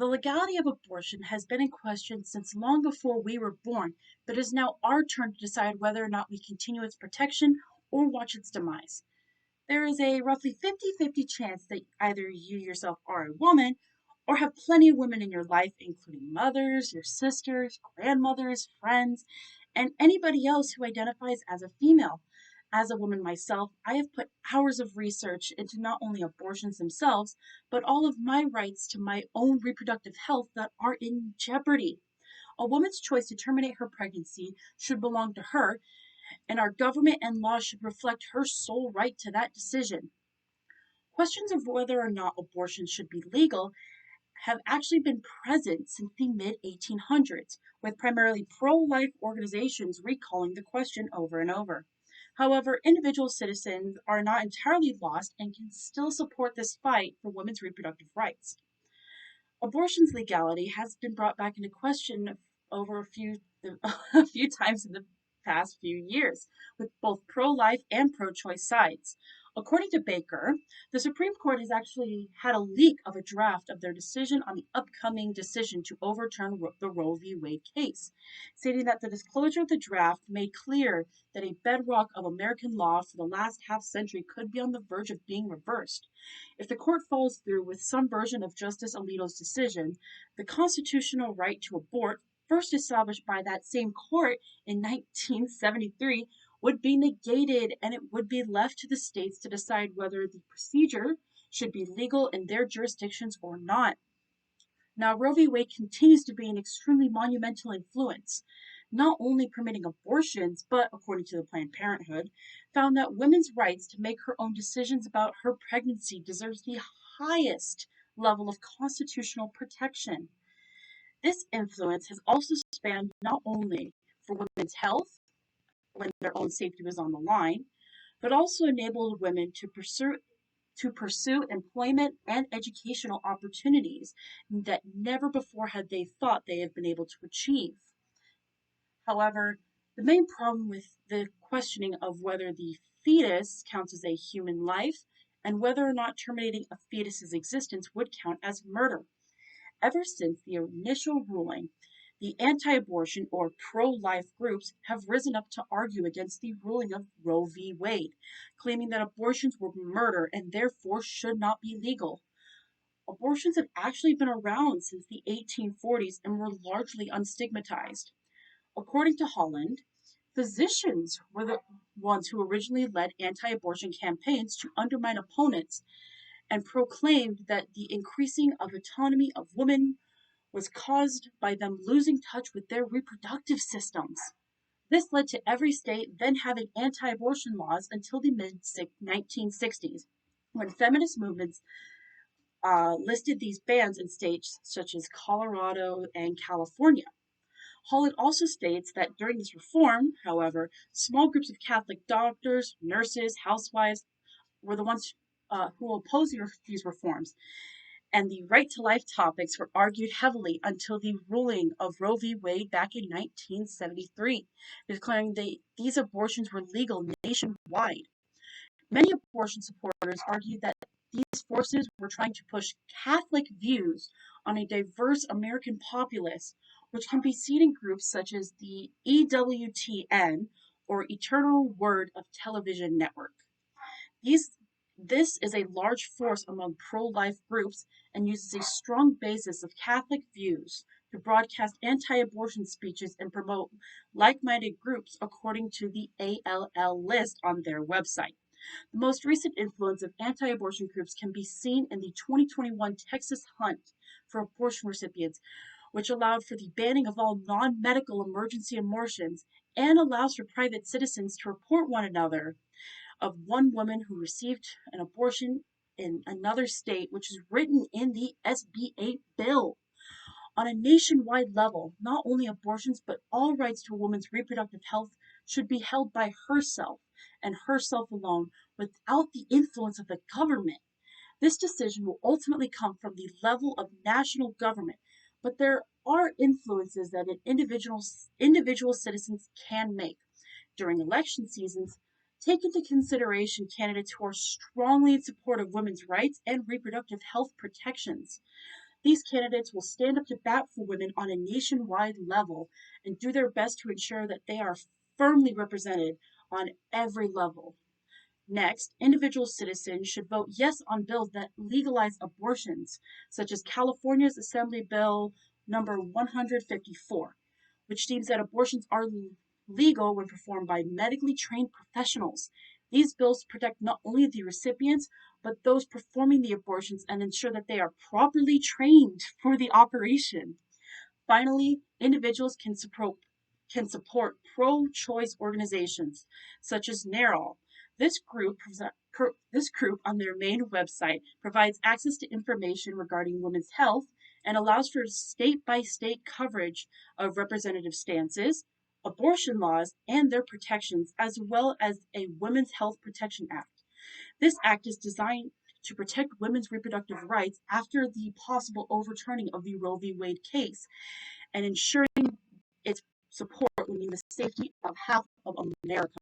The legality of abortion has been in question since long before we were born, but it is now our turn to decide whether or not we continue its protection or watch its demise. There is a roughly 50-50 chance that either you yourself are a woman or have plenty of women in your life, including mothers, your sisters, grandmothers, friends, and anybody else who identifies as a female. As a woman myself, I have put hours of research into not only abortions themselves, but all of my rights to my own reproductive health that are in jeopardy. A woman's choice to terminate her pregnancy should belong to her, and our government and law should reflect her sole right to that decision. Questions of whether or not abortion should be legal have actually been present since the mid 1800s, with primarily pro life organizations recalling the question over and over. However, individual citizens are not entirely lost and can still support this fight for women's reproductive rights. Abortion's legality has been brought back into question over a few times in the past few years, with both pro-life and pro-choice sides. According to Baker, the Supreme Court has actually had a leak of a draft of their decision on the upcoming decision to overturn the Roe v. Wade case, stating that the disclosure of the draft made clear that a bedrock of American law for the last half century could be on the verge of being reversed. If the court follows through with some version of Justice Alito's decision, the constitutional right to abort, first established by that same court in 1973, would be negated and it would be left to the states to decide whether the procedure should be legal in their jurisdictions or not. Now, Roe v. Wade continues to be an extremely monumental influence, not only permitting abortions, but, according to the Planned Parenthood, found that women's rights to make her own decisions about her pregnancy deserves the highest level of constitutional protection. This influence has also spanned not only for women's health, when their own safety was on the line, but also enabled women to pursue employment and educational opportunities that never before had they thought they had been able to achieve. However, the main problem with the questioning of whether the fetus counts as a human life and whether or not terminating a fetus's existence would count as murder. Ever since the initial ruling, the anti-abortion or pro-life groups have risen up to argue against the ruling of Roe v. Wade, claiming that abortions were murder and therefore should not be legal. Abortions have actually been around since the 1840s and were largely unstigmatized. According to Holland, physicians were the ones who originally led anti-abortion campaigns to undermine opponents and proclaimed that the increasing of autonomy of women was caused by them losing touch with their reproductive systems. This led to every state then having anti abortion laws until the mid 1960s, when feminist movements listed these bans in states such as Colorado and California. Holland also states that during this reform, however, small groups of Catholic doctors, nurses, housewives were the ones who opposed these reforms, and the right to life topics were argued heavily until the ruling of Roe v. Wade back in 1973, declaring these abortions were legal nationwide. Many abortion supporters argued that these forces were trying to push Catholic views on a diverse American populace, which can be seen in groups such as the EWTN or Eternal Word of Television Network. These This is a large force among pro-life groups and uses a strong basis of Catholic views to broadcast anti-abortion speeches and promote like-minded groups according to the ALL list on their website. The most recent influence of anti-abortion groups can be seen in the 2021 Texas hunt for abortion recipients, which allowed for the banning of all non-medical emergency abortions and allows for private citizens to report one another of one woman who received an abortion in another state, which is written in the SB 8 bill. On a nationwide level, not only abortions, but all rights to a woman's reproductive health should be held by herself and herself alone without the influence of the government. This decision will ultimately come from the level of national government, but there are influences that individual citizens can make. During election seasons, take into consideration candidates who are strongly in support of women's rights and reproductive health protections. These candidates will stand up to bat for women on a nationwide level and do their best to ensure that they are firmly represented on every level. Next, individual citizens should vote yes on bills that legalize abortions, such as California's Assembly Bill number 154, which deems that abortions are legal when performed by medically trained professionals. These bills protect not only the recipients, but those performing the abortions and ensure that they are properly trained for the operation. Finally, individuals can support pro-choice organizations such as NARAL. This group on their main website provides access to information regarding women's health and allows for state-by-state coverage of representative stances, abortion laws, and their protections, as well as a Women's Health Protection Act. This act is designed to protect women's reproductive rights after the possible overturning of the Roe v. Wade case and ensuring its support will mean the safety of half of America.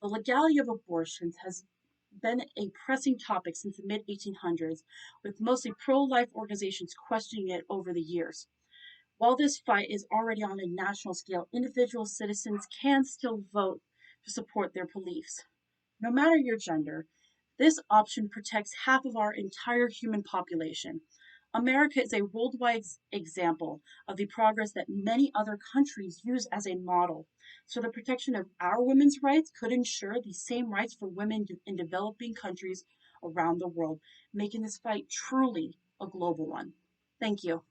The legality of abortions has been a pressing topic since the mid 1800s, with mostly pro life organizations questioning it over the years. While this fight is already on a national scale, individual citizens can still vote to support their beliefs. No matter your gender, this option protects half of our entire human population. America is a worldwide example of the progress that many other countries use as a model. So, the protection of our women's rights could ensure the same rights for women in developing countries around the world, making this fight truly a global one. Thank you.